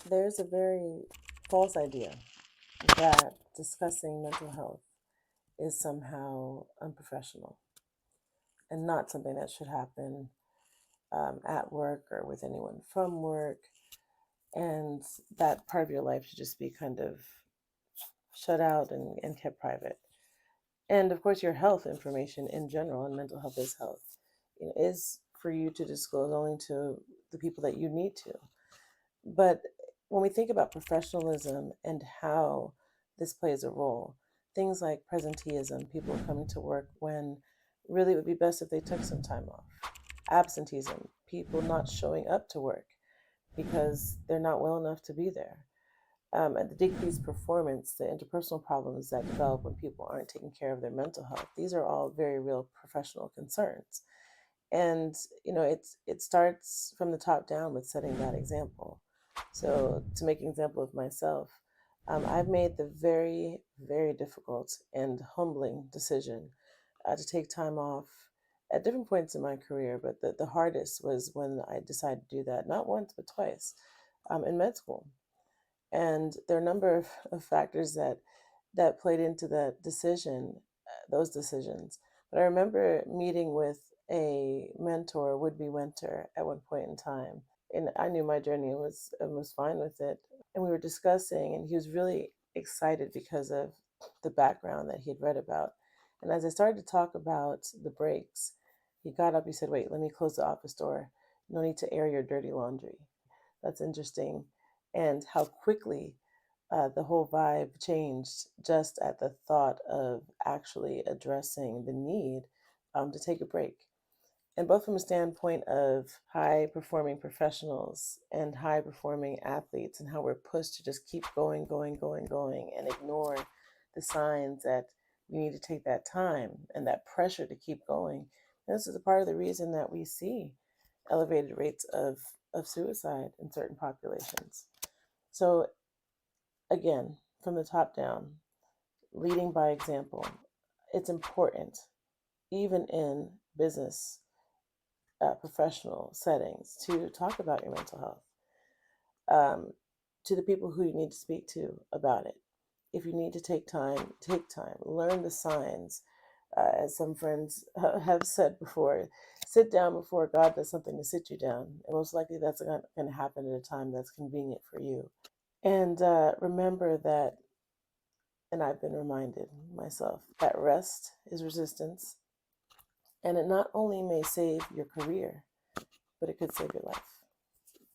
There's a very false idea that discussing mental health is somehow unprofessional and not something that should happen at work or with anyone from work, and that part of your life should just be kind of shut out and kept private. And of course, your health information in general, and mental health is health, is for you to disclose only to the people that you need to. But when we think about professionalism and how this plays a role, things like presenteeism, people coming to work when really it would be best if they took some time off. Absenteeism, people not showing up to work because they're not well enough to be there. And the decreased performance, the interpersonal problems that develop when people aren't taking care of their mental health. These are all very real professional concerns. And it starts from the top down with setting that example. So to make an example of myself, I've made the very, very difficult and humbling decision to take time off at different points in my career. But the hardest was when I decided to do that, not once but twice, in med school. And there are a number of factors that played into that decision, those decisions. But I remember meeting with a mentor, would be mentor, at one point in time, and I knew my journey was fine with it. And we were discussing, and he was really excited because of the background that he had read about. And as I started to talk about the breaks, he got up. He said, "Wait, let me close the office door. No need to air your dirty laundry." That's interesting, and how quickly the whole vibe changed just at the thought of actually addressing the need to take a break. And both from a standpoint of high performing professionals and high performing athletes, and how we're pushed to just keep going, going, going, going, and ignore the signs that we need to take that time and that pressure to keep going. And this is a part of the reason that we see elevated rates of suicide in certain populations. So, again, from the top down, leading by example, it's important, even in business, professional settings, to talk about your mental health to the people who you need to speak to about it. If you need to take time, take time. Learn the signs. As some friends have said before, sit down before God does something to sit you down. And most likely that's going to happen at a time that's convenient for you. And remember that, and I've been reminded myself, that rest is resistance. And it not only may save your career, but it could save your life.